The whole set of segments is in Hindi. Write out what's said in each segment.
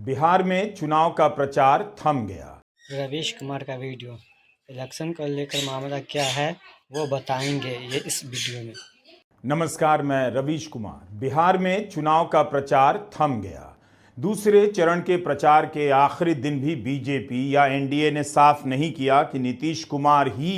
बिहार में चुनाव का प्रचार थम गया। रवीश कुमार का वीडियो। इलेक्शन को लेकर मामला क्या है वो बताएंगे ये इस वीडियो में। नमस्कार, मैं रवीश कुमार। बिहार में चुनाव का प्रचार थम गया। दूसरे चरण के प्रचार के आखिरी दिन भी बीजेपी या एनडीए ने साफ नहीं किया कि नीतीश कुमार ही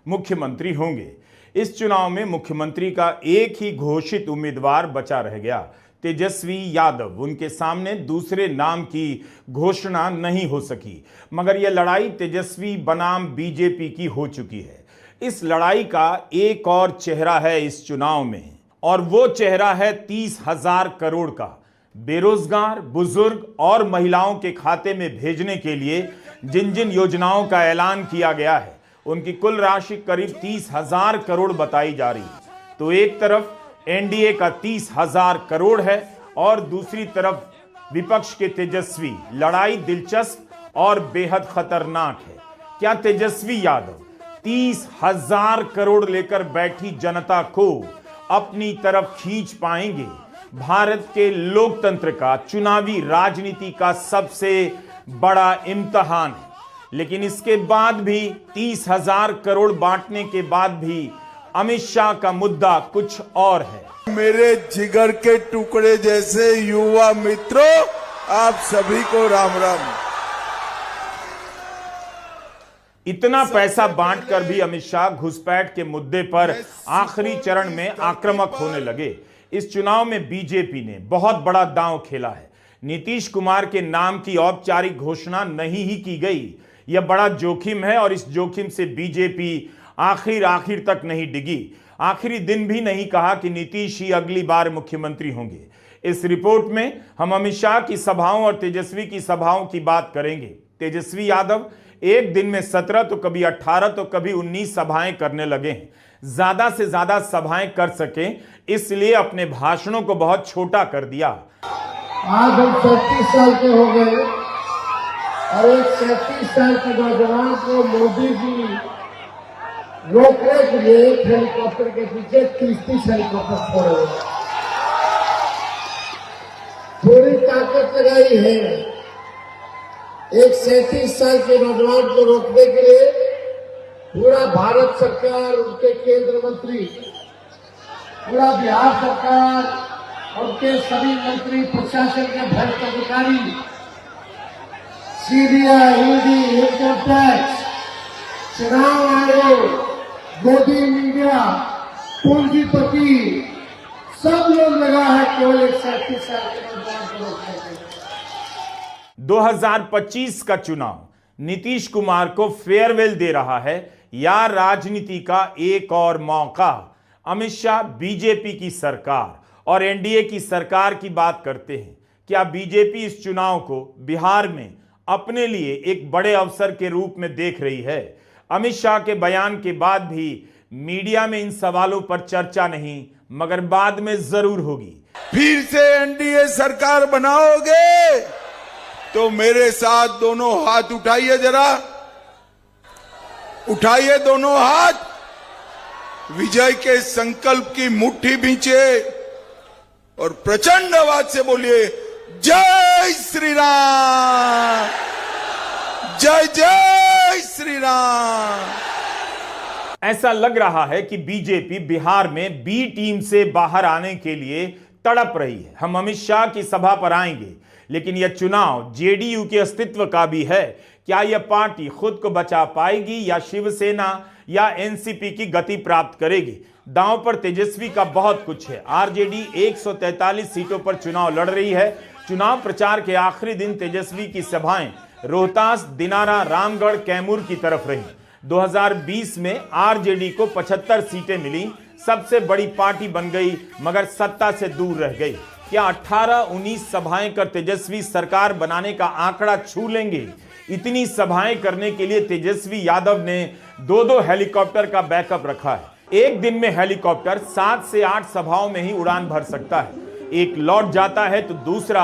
मुख्यमंत्री होंगे। इस चुनाव में मुख्यमंत्री का एक ही घोषित उम्मीदवार बचा रह गया, तेजस्वी यादव। उनके सामने दूसरे नाम की घोषणा नहीं हो सकी, मगर यह लड़ाई तेजस्वी बनाम बीजेपी की हो चुकी है। इस लड़ाई का एक और चेहरा है इस चुनाव में, और वो चेहरा है 30,000 करोड़ का। बेरोजगार, बुजुर्ग और महिलाओं के खाते में भेजने के लिए जिन जिन योजनाओं का ऐलान किया गया है, उनकी कुल राशि करीब 30,000 करोड़ बताई जा रही है। तो एक तरफ एनडीए का 30,000 करोड़ है और दूसरी तरफ विपक्ष के तेजस्वी। लड़ाई दिलचस्प और बेहद खतरनाक है। क्या तेजस्वी यादव 30,000 करोड़ लेकर बैठी जनता को अपनी तरफ खींच पाएंगे? भारत के लोकतंत्र का, चुनावी राजनीति का सबसे बड़ा इम्तिहान है। लेकिन इसके बाद भी 30,000 करोड़ बांटने के बाद भी अमित शाह का मुद्दा कुछ और है। मेरे जिगर के टुकड़े जैसे युवा मित्रों, आप सभी को राम राम। इतना पैसा बांटकर भी अमित शाह घुसपैठ के मुद्दे पर आखिरी चरण में आक्रामक होने लगे। इस चुनाव में बीजेपी ने बहुत बड़ा दांव खेला है। नीतीश कुमार के नाम की औपचारिक घोषणा नहीं ही की गई। यह बड़ा जोखिम है और इस जोखिम से बीजेपी आखिर तक नहीं डिगी। आखिरी दिन भी नहीं कहा कि नीतीश ही अगली बार मुख्यमंत्री होंगे। इस रिपोर्ट में हम अमित शाह की सभाओं और तेजस्वी की सभाओं की बात करेंगे। तेजस्वी यादव एक दिन में 17 तो कभी 18 तो कभी 19 सभाएं करने लगे हैं। ज्यादा से ज्यादा सभाएं कर सकें इसलिए अपने भाषणों को बहुत छोटा कर दिया। आज हम 37 साल के हो गए और एक 37 साल के नौजवान को मोदी जी रोकने के लिए एक हेलीकॉप्टर के पीछे 30 हेलीकॉप्टर छोड़े, पूरी ताकत लगाई है। एक 37 साल के नौजवान को रोकने के लिए पूरा भारत सरकार, उनके केंद्र मंत्री, पूरा बिहार सरकार, उनके सभी मंत्री, प्रशासन के भ्रष्ट अधिकारी, सीबीआई, ईडी, इनकम टैक्स, चुनाव आयोग, मोदी मीडिया, पूंजीपति, सब लोग लगा है केवल एक 37 साल के नौजवान को रोकने के लिए। 2025 का चुनाव नीतीश कुमार को फेयरवेल दे रहा है या राजनीति का एक और मौका? अमित शाह बीजेपी की सरकार और एनडीए की सरकार की बात करते हैं। क्या बीजेपी इस चुनाव को बिहार में अपने लिए एक बड़े अवसर के रूप में देख रही है? अमित शाह के बयान के बाद भी मीडिया में इन सवालों पर चर्चा नहीं, मगर बाद में जरूर होगी। फिर से एनडीए सरकार बनाओगे तो मेरे साथ दोनों हाथ उठाइए, जरा उठाइए दोनों हाथ। विजय के संकल्प की मुट्ठी भींचे और प्रचंड आवाज से बोलिए, जय श्री राम, जय जय श्री राम। ऐसा लग रहा है कि बीजेपी बिहार में बी टीम से बाहर आने के लिए तड़प रही है। हम अमित शाह की सभा पर आएंगे, लेकिन यह चुनाव जेडीयू के अस्तित्व का भी है। क्या यह पार्टी खुद को बचा पाएगी या शिवसेना या एनसीपी की गति प्राप्त करेगी? दांव पर तेजस्वी का बहुत कुछ है। आरजेडी 143 सीटों पर चुनाव लड़ रही है। चुनाव प्रचार के आखिरी दिन तेजस्वी की सभाएं रोहतास, दिनारा, रामगढ़, कैमूर की तरफ रही। 2020 में आरजेडी को 75 सीटें मिली, सबसे बड़ी पार्टी बन गई, मगर सत्ता से दूर रह गई। क्या 18-19 सभाएं कर तेजस्वी सरकार बनाने का आंकड़ा छू लेंगे? इतनी सभाएं करने के लिए तेजस्वी यादव ने 2-2 हेलीकॉप्टर का बैकअप रखा है। एक दिन में हेलीकॉप्टर 7 से 8 सभाओं में ही उड़ान भर सकता है। एक लौट जाता है तो दूसरा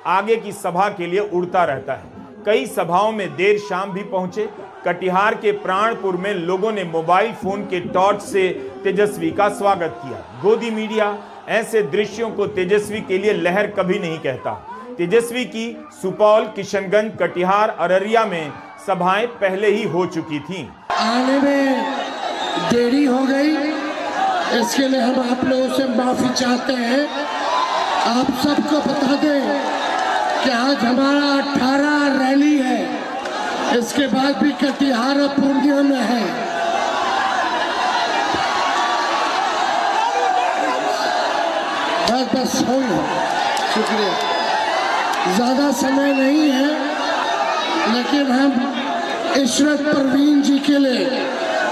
आगे की सभा के लिए उड़ता रहता है। कई सभाओं में देर शाम भी पहुंचे। कटिहार के प्राणपुर में लोगों ने मोबाइल फोन के टॉर्च से तेजस्वी का स्वागत किया। गोदी मीडिया ऐसे दृश्यों को तेजस्वी के लिए लहर कभी नहीं कहता। तेजस्वी की सुपौल, किशनगंज, कटिहार, अररिया में सभाएं पहले ही हो चुकी थीं। आने में देरी हो गई, इसके लिए हम आप लोगों से माफी चाहते हैं। आप सबको बता दें कि आज हमारा 18 रैली है, इसके बाद भी कटिहार और पूर्णिया में है। बस हो गया, शुक्रिया। ज्यादा समय नहीं है, लेकिन हम इशरत परवीन जी के लिए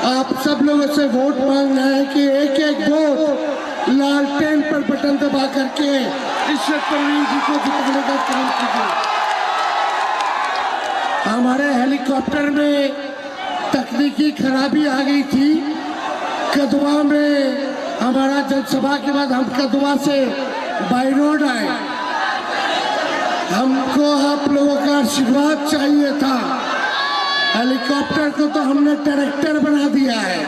आप सब लोगों से वोट मांग रहे हैं कि एक एक वोट लालटेन पर बटन दबा करके इशरत परवीन जी को जिताने का काम कीजिए। हमारे हेलीकॉप्टर में तकनीकी खराबी आ गई थी। कदवा में हमारा जनसभा के बाद हम कदवा से बाई रोड आए। हमको आप लोगों का आशीर्वाद चाहिए था। हेलीकॉप्टर को तो हमने ट्रैक्टर बना दिया है।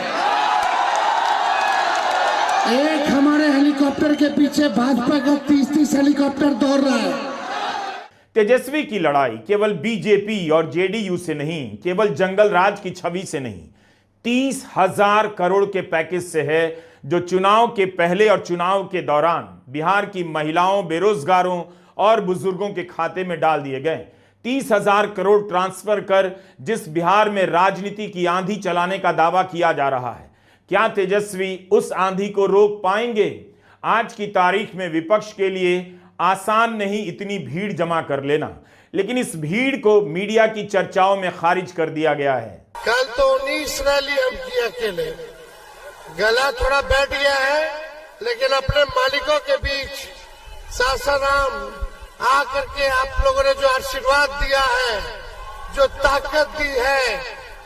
एक हमारे हेलीकॉप्टर के पीछे भाजपा का 30-30 हेलीकॉप्टर दौड़ रहा है। तेजस्वी की लड़ाई केवल बीजेपी और जेडीयू से नहीं, केवल जंगल राज की छवि से नहीं, 30,000 करोड़ के पैकेज से है, जो चुनाव के पहले और चुनाव के दौरान बिहार की महिलाओं, बेरोजगारों और बुजुर्गों के खाते में डाल दिए गए। 30,000 करोड़ ट्रांसफर कर जिस बिहार में राजनीति की आंधी चलाने का दावा किया जा रहा है, क्या तेजस्वी उस आंधी को रोक पाएंगे? आज की तारीख में विपक्ष के लिए आसान नहीं इतनी भीड़ जमा कर लेना, लेकिन इस भीड़ को मीडिया की चर्चाओं में खारिज कर दिया गया है। कल तो 19 रैली हम किए अकेले, गला थोड़ा बैठ गया है, लेकिन अपने मालिकों के बीच सासाराम आकर के आप लोगों ने जो आशीर्वाद दिया है, जो ताकत दी है,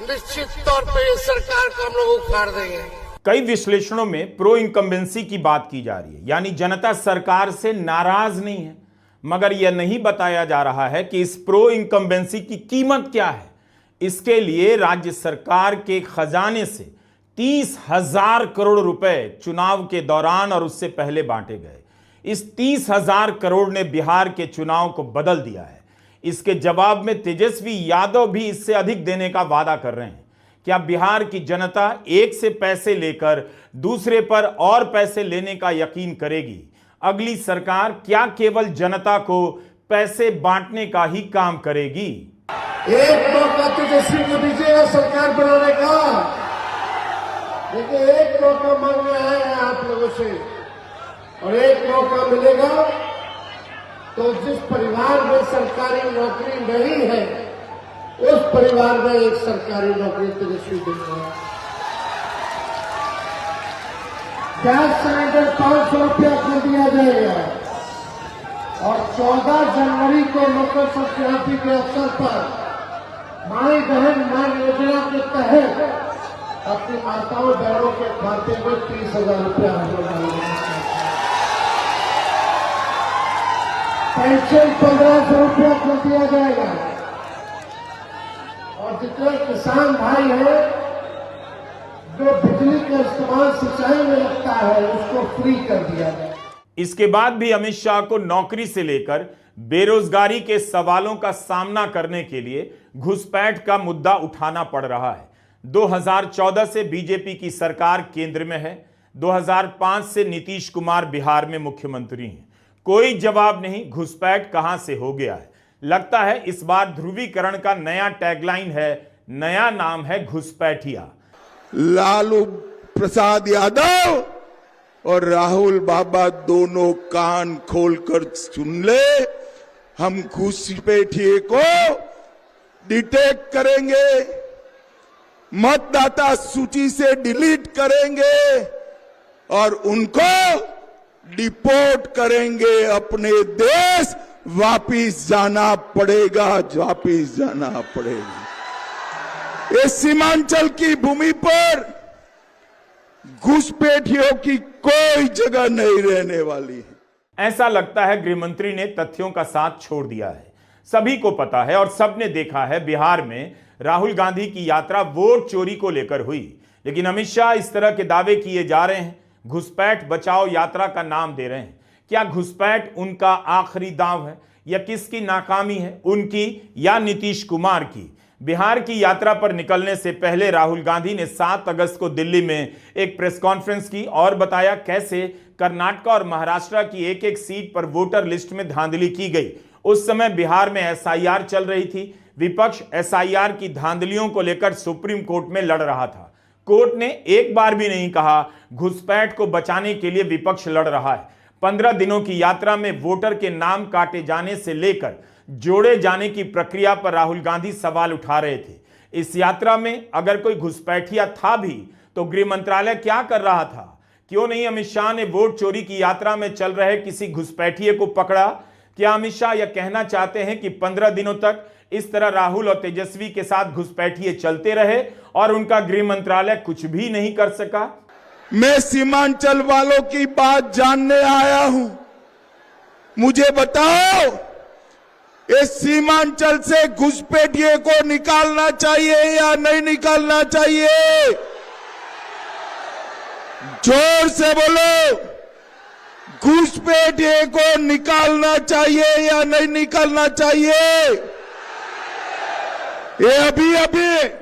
निश्चित तौर पे ये सरकार को हम लोग उखाड़ देंगे। कई विश्लेषणों में प्रो इनकम्बेंसी की बात की जा रही है, यानी जनता सरकार से नाराज नहीं है, मगर यह नहीं बताया जा रहा है कि इस प्रो इनकम्बेंसी की कीमत क्या है। इसके लिए राज्य सरकार के खजाने से 30,000 करोड़ रुपए चुनाव के दौरान और उससे पहले बांटे गए। इस 30,000 करोड़ ने बिहार के चुनाव को बदल दिया है। इसके जवाब में तेजस्वी यादव भी इससे अधिक देने का वादा कर रहे हैं। क्या बिहार की जनता एक से पैसे लेकर दूसरे पर और पैसे लेने का यकीन करेगी? अगली सरकार क्या केवल जनता को पैसे बांटने का ही काम करेगी? एक मौका तेजस्वी को दीजिएगा सरकार बनाने का, लेकिन एक मौका मांग रहे हैं आप लोगों से, और एक मौका मिलेगा तो जिस परिवार में सरकारी नौकरी नहीं है, उस परिवार में एक सरकारी नौकरी तेजस्वी देगा। गैस सिलेंडर 500 रुपया कर दिया जाएगा, और 14 जनवरी को मकर संक्रांति के अवसर पर माई बहन मान योजना के तहत अपनी माताओं बहनों के खाते में 30,000 रुपया हम लोग डालेंगे। पेंशन 1,500 रुपया कर दिया जाएगा, और जितने किसान भाई हैं जो बिजली का इस्तेमाल सिंचाई में लगता है, उसको फ्री कर दिया जाए। इसके बाद भी अमित शाह को नौकरी से लेकर बेरोजगारी के सवालों का सामना करने के लिए घुसपैठ का मुद्दा उठाना पड़ रहा है। 2014 से बीजेपी की सरकार केंद्र में है, 2005 से नीतीश कुमार बिहार में मुख्यमंत्री हैं। कोई जवाब नहीं, घुसपैठ कहां से हो गया है। लगता है इस बार ध्रुवीकरण का नया टैगलाइन है, नया नाम है घुसपैठिया। लालू प्रसाद यादव और राहुल बाबा दोनों कान खोलकर सुन ले, हम घुसपैठिए को डिटेक्ट करेंगे, मतदाता सूची से डिलीट करेंगे और उनको डिपोर्ट करेंगे। अपने देश वापिस जाना पड़ेगा, वापिस जाना पड़ेगा। इस सीमांचल की भूमि पर घुसपैठियों की कोई जगह नहीं रहने वाली है। ऐसा लगता है गृहमंत्री ने तथ्यों का साथ छोड़ दिया है। सभी को पता है और सबने देखा है, बिहार में राहुल गांधी की यात्रा वोट चोरी को लेकर हुई, लेकिन अमित शाह इस तरह के दावे किए जा रहे हैं, घुसपैठ बचाओ यात्रा का नाम दे रहे हैं। क्या घुसपैठ उनका आखिरी दांव है, या किसकी नाकामी है, उनकी या नीतीश कुमार की? बिहार की यात्रा पर निकलने से पहले राहुल गांधी ने 7 अगस्त को दिल्ली में एक प्रेस कॉन्फ्रेंस की और बताया कैसे कर्नाटक और महाराष्ट्र की एक एक सीट पर वोटर लिस्ट में धांधली की गई। उस समय बिहार में एसआईआर चल रही थी। विपक्ष एसआईआर की धांधलियों को लेकर सुप्रीम कोर्ट में लड़ रहा था। कोर्ट ने एक बार भी नहीं कहा घुसपैठ को बचाने के लिए विपक्ष लड़ रहा है। 15 दिनों की यात्रा में वोटर के नाम काटे जाने से लेकर जोड़े जाने की प्रक्रिया पर राहुल गांधी सवाल उठा रहे थे। इस यात्रा में अगर कोई घुसपैठिया था भी तो गृह मंत्रालय क्या कर रहा था? क्यों नहीं अमित शाह ने वोट चोरी की यात्रा में चल रहे किसी घुसपैठिए को पकड़ा? क्या अमित शाह यह कहना चाहते हैं कि 15 दिनों तक इस तरह राहुल और तेजस्वी के साथ घुसपैठिए चलते रहे और उनका गृह मंत्रालय कुछ भी नहीं कर सका? मैं सीमांचल वालों की बात जानने आया हूं। मुझे बताओ, इस सीमांचल से घुसपैठिए को निकालना चाहिए या नहीं निकालना चाहिए? जोर से बोलो, घुसपैठिए को निकालना चाहिए या नहीं निकालना चाहिए? ये अभी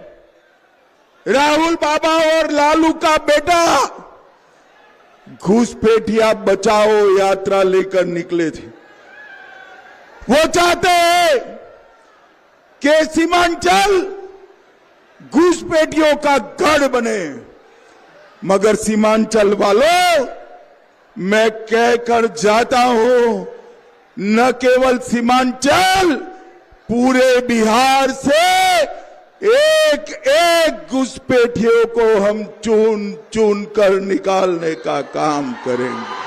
राहुल बाबा और लालू का बेटा घुसपैठिया बचाओ यात्रा लेकर निकले थे। वो चाहते हैं कि सीमांचल घुसपैठियों का गढ़ बने, मगर सीमांचल वालों, मैं कहकर जाता हूं, न केवल सीमांचल, पूरे बिहार से एक एक घुसपैठियों को हम चुन चुन कर निकालने का काम करेंगे।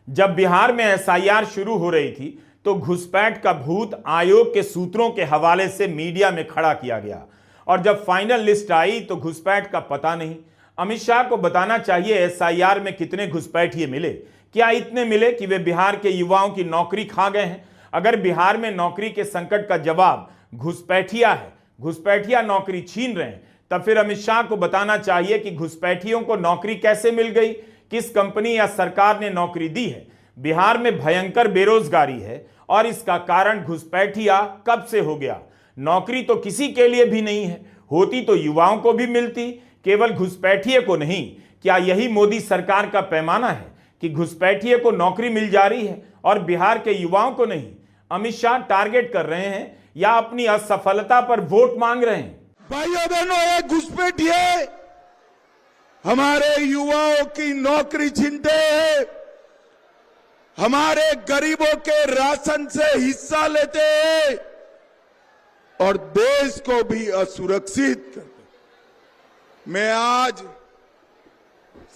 जब बिहार में एसआईआर शुरू हो रही थी तो घुसपैठ का भूत आयोग के सूत्रों के हवाले से मीडिया में खड़ा किया गया और जब फाइनल लिस्ट आई तो घुसपैठ का पता नहीं। अमित शाह को बताना चाहिए एसआईआर में कितने घुसपैठिए मिले। क्या इतने मिले कि वे बिहार के युवाओं की नौकरी खा गए हैं? अगर बिहार में नौकरी के संकट का जवाब घुसपैठिया है, घुसपैठिया नौकरी छीन रहे हैं, तब फिर अमित शाह को बताना चाहिए कि घुसपैठियों को नौकरी कैसे मिल गई, किस कंपनी या सरकार ने नौकरी दी है। बिहार में भयंकर बेरोजगारी है और इसका कारण घुसपैठिया कब से हो गया। नौकरी तो किसी के लिए भी नहीं है, होती तो युवाओं को भी मिलती, केवल घुसपैठिए को नहीं। क्या यही मोदी सरकार का पैमाना है कि घुसपैठिए को नौकरी मिल जा रही है और बिहार के युवाओं को नहीं? अमित शाह टारगेट कर रहे हैं या अपनी असफलता पर वोट मांग रहे हैं? भाइयों बहनों, ये घुसपैठिए हमारे युवाओं की नौकरी छीनते हैं, हमारे गरीबों के राशन से हिस्सा लेते हैं और देश को भी असुरक्षित करते। मैं आज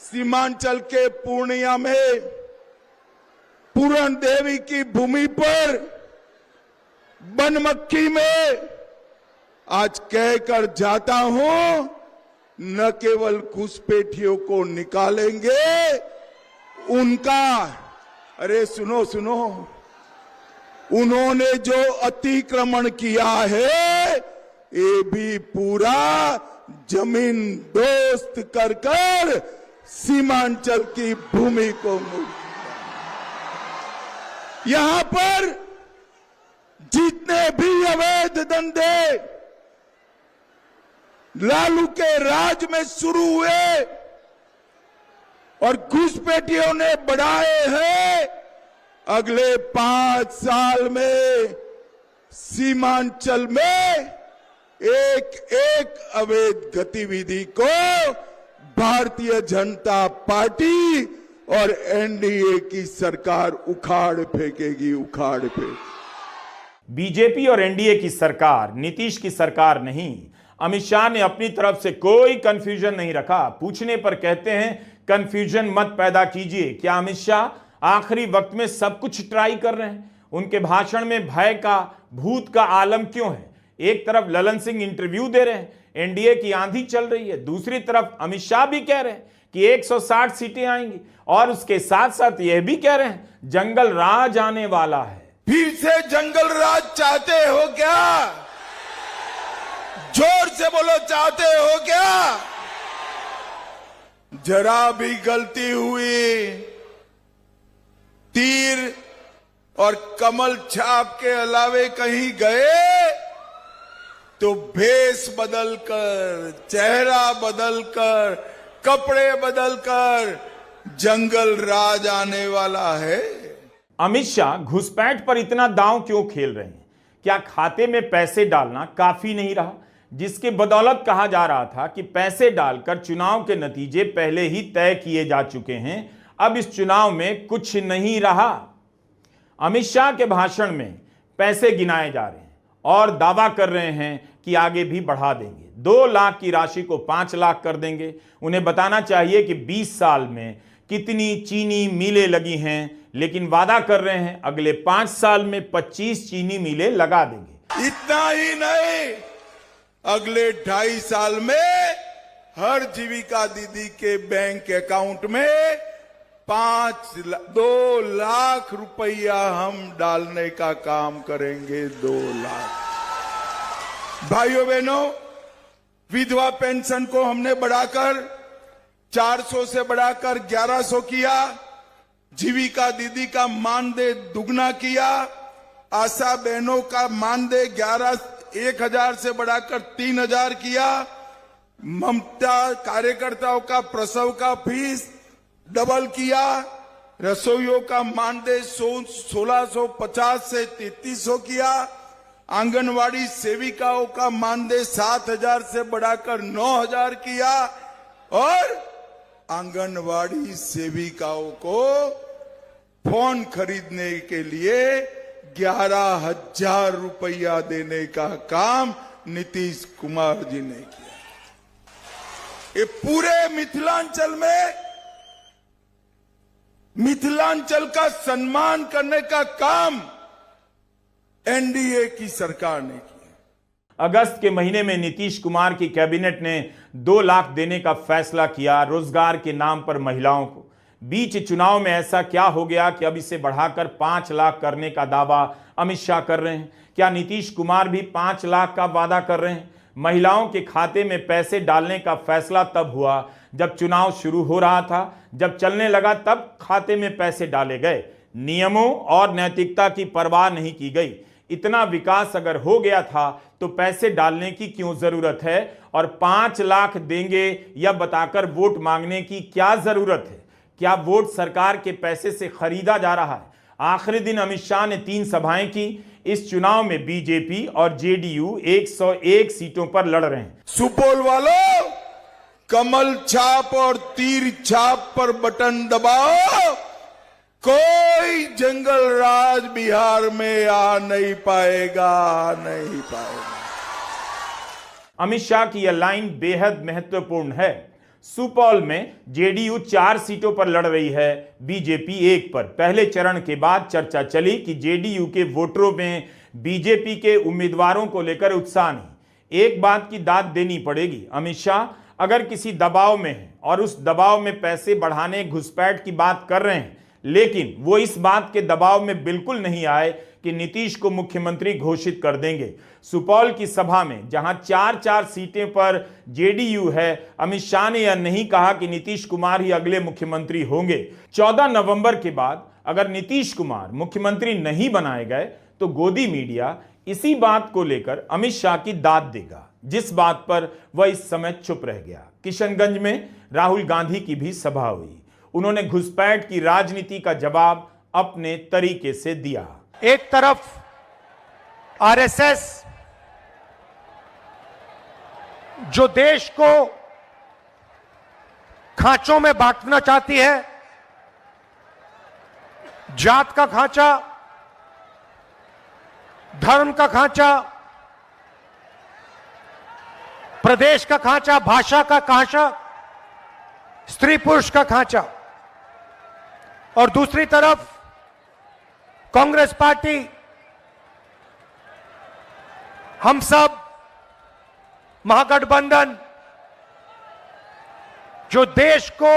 सीमांचल के पूर्णिया में पूरन देवी की भूमि पर बनमक्खी में आज कहकर जाता हूं, न केवल घुसपैठियों को निकालेंगे, उनका, अरे सुनो सुनो, उन्होंने जो अतिक्रमण किया है ये भी पूरा जमीन दोस्त कर कर सीमांचल की भूमि को यहां पर जितने भी अवैध धंधे लालू के राज में शुरू हुए और घुसपैठियों ने बढ़ाए हैं, अगले 5 साल में सीमांचल में एक एक अवैध गतिविधि को भारतीय जनता पार्टी और एनडीए की सरकार उखाड़ फेंकेगी, उखाड़ फेंकेगी। बीजेपी और एनडीए की सरकार, नीतीश की सरकार नहीं। अमित शाह ने अपनी तरफ से कोई कंफ्यूजन नहीं रखा। पूछने पर कहते हैं कंफ्यूजन मत पैदा कीजिए। क्या अमित शाह आखिरी वक्त में सब कुछ ट्राई कर रहे हैं? उनके भाषण में भय का, भूत का आलम क्यों है? एक तरफ ललन सिंह इंटरव्यू दे रहे हैं, एनडीए की आंधी चल रही है, दूसरी तरफ अमित शाह भी कह रहे हैं कि 160 सीटें आएंगी और उसके साथ साथ यह भी कह रहे हैं जंगल राज आने वाला है। फिर से जंगल राज चाहते हो क्या? जोर से बोलो, चाहते हो क्या? जरा भी गलती हुई, तीर और कमल छाप के अलावे कहीं गए तो भेष बदलकर, चेहरा बदलकर, कपड़े बदलकर जंगल राज आने वाला है। अमित शाह घुसपैठ पर इतना दांव क्यों खेल रहे हैं? क्या खाते में पैसे डालना काफी नहीं रहा, जिसके बदौलत कहा जा रहा था कि पैसे डालकर चुनाव के नतीजे पहले ही तय किए जा चुके हैं, अब इस चुनाव में कुछ नहीं रहा? अमित शाह के भाषण में पैसे गिनाए जा रहे हैं और दावा कर रहे हैं कि आगे भी बढ़ा देंगे, 2 लाख की राशि को 5 लाख कर देंगे। उन्हें बताना चाहिए कि 20 साल में कितनी चीनी मिलें लगी हैं, लेकिन वादा कर रहे हैं अगले 5 साल में 25 चीनी मिलें लगा देंगे। इतना ही नहीं, अगले 2.5 साल में हर जीविका दीदी के बैंक अकाउंट में 2 लाख रुपया हम डालने का काम करेंगे। 2 लाख। भाइयों बहनों, विधवा पेंशन को हमने बढ़ाकर 400 से बढ़ाकर 1100 किया, जीविका दीदी का मानदेय दुगना किया, आशा बहनों का मानदेय 1,000 से बढ़ाकर 3,000 किया, ममता कार्यकर्ताओं का प्रसव का फीस डबल किया, रसोइयों का मानदेय 1650 से 3300 किया, आंगनवाड़ी सेविकाओं का मानदेय 7,000 से बढ़ाकर 9,000 किया और आंगनवाड़ी सेविकाओं को फोन खरीदने के लिए 11,000 रुपया देने का काम नीतीश कुमार जी ने किया। ये पूरे मिथिलांचल का सम्मान करने का काम एनडीए की सरकार ने किया। अगस्त के महीने में नीतीश कुमार की कैबिनेट ने 2 लाख देने का फैसला किया रोजगार के नाम पर महिलाओं को। बीच चुनाव में ऐसा क्या हो गया कि अब इसे बढ़ाकर 5 लाख करने का दावा अमित शाह कर रहे हैं? क्या नीतीश कुमार भी 5 लाख का वादा कर रहे हैं? महिलाओं के खाते में पैसे डालने का फैसला तब हुआ जब चुनाव शुरू हो रहा था, जब चलने लगा तब खाते में पैसे डाले गए। नियमों और नैतिकता की परवाह नहीं की गई। इतना विकास अगर हो गया था तो पैसे डालने की क्यों जरूरत है? और 5 लाख देंगे या बताकर वोट मांगने की क्या जरूरत है? क्या वोट सरकार के पैसे से खरीदा जा रहा है? आखिरी दिन अमित शाह ने 3 सभाएं की। इस चुनाव में बीजेपी और जेडीयू 101 सीटों पर लड़ रहे हैं। सुपौल वालों, कमल छाप और तीर छाप पर बटन दबाओ, कोई जंगल राज बिहार में आ नहीं पाएगा। अमित शाह की यह लाइन बेहद महत्वपूर्ण है। सुपौल में जेडीयू 4 सीटों पर लड़ रही है, बीजेपी 1 पर। पहले चरण के बाद चर्चा चली कि जेडीयू के वोटरों में बीजेपी के उम्मीदवारों को लेकर उत्साह नहीं। एक बात की दाद देनी पड़ेगी, अमित शाह अगर किसी दबाव में है और उस दबाव में पैसे बढ़ाने घुसपैठ की बात कर रहे हैं, लेकिन वो इस बात के दबाव में बिल्कुल नहीं आए कि नीतीश को मुख्यमंत्री घोषित कर देंगे। सुपौल की सभा में जहां 4-4 सीटें पर जेडीयू है, अमित शाह ने यह नहीं कहा कि नीतीश कुमार ही अगले मुख्यमंत्री होंगे। 14 नवंबर के बाद अगर नीतीश कुमार मुख्यमंत्री नहीं बनाए गए तो गोदी मीडिया इसी बात को लेकर अमित शाह की दाद देगा, जिस बात पर वह इस समय चुप रह गया। किशनगंज में राहुल गांधी की भी सभा हुई। उन्होंने घुसपैठ की राजनीति का जवाब अपने तरीके से दिया। एक तरफ आरएसएस जो देश को खांचों में बांटना चाहती है, जात का खांचा, धर्म का खांचा, प्रदेश का खांचा, भाषा का खांचा, स्त्री पुरुष का खांचा, और दूसरी तरफ कांग्रेस पार्टी, हम सब, महागठबंधन जो देश को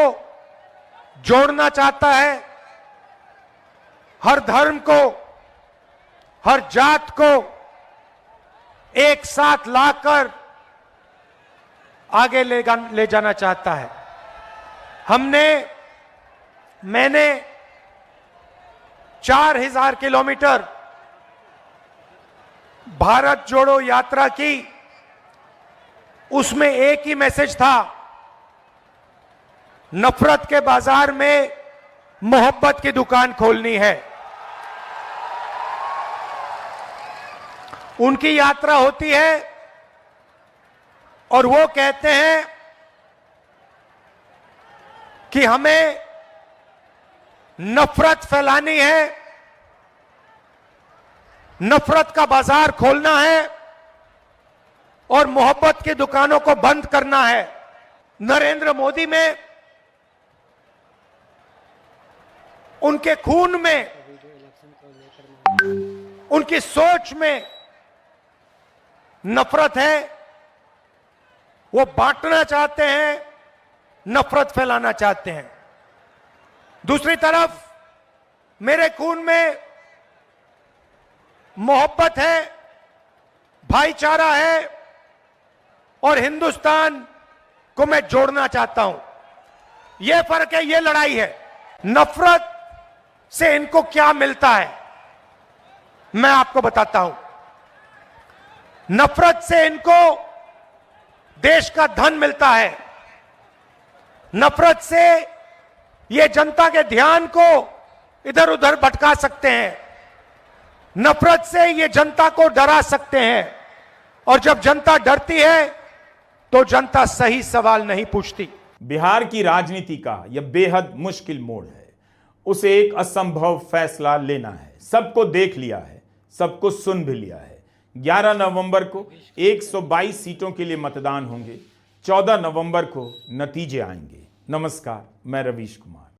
जोड़ना चाहता है, हर धर्म को, हर जात को एक साथ लाकर आगे ले जाना चाहता है। मैंने 4000 किलोमीटर भारत जोड़ो यात्रा की, उसमें एक ही मैसेज था, नफरत के बाजार में मोहब्बत की दुकान खोलनी है। उनकी यात्रा होती है और वो कहते हैं कि हमें नफरत फैलानी है, नफरत का बाजार खोलना है और मोहब्बत की दुकानों को बंद करना है। नरेंद्र मोदी में, उनके खून में, उनकी सोच में नफरत है। वो बांटना चाहते हैं, नफरत फैलाना चाहते हैं। दूसरी तरफ मेरे खून में मोहब्बत है, भाईचारा है और हिंदुस्तान को मैं जोड़ना चाहता हूं। यह फर्क है, यह लड़ाई है। नफरत से इनको क्या मिलता है, मैं आपको बताता हूं। नफरत से इनको देश का धन मिलता है। नफरत से ये जनता के ध्यान को इधर उधर भटका सकते हैं। नफरत से ये जनता को डरा सकते हैं और जब जनता डरती है तो जनता सही सवाल नहीं पूछती। बिहार की राजनीति का यह बेहद मुश्किल मोड़ है। उसे एक असंभव फैसला लेना है। सबको देख लिया है, सबको सुन भी लिया है। 11 नवंबर को 122 सीटों के लिए मतदान होंगे। 14 नवंबर को नतीजे आएंगे। नमस्कार, मैं रवीश कुमार।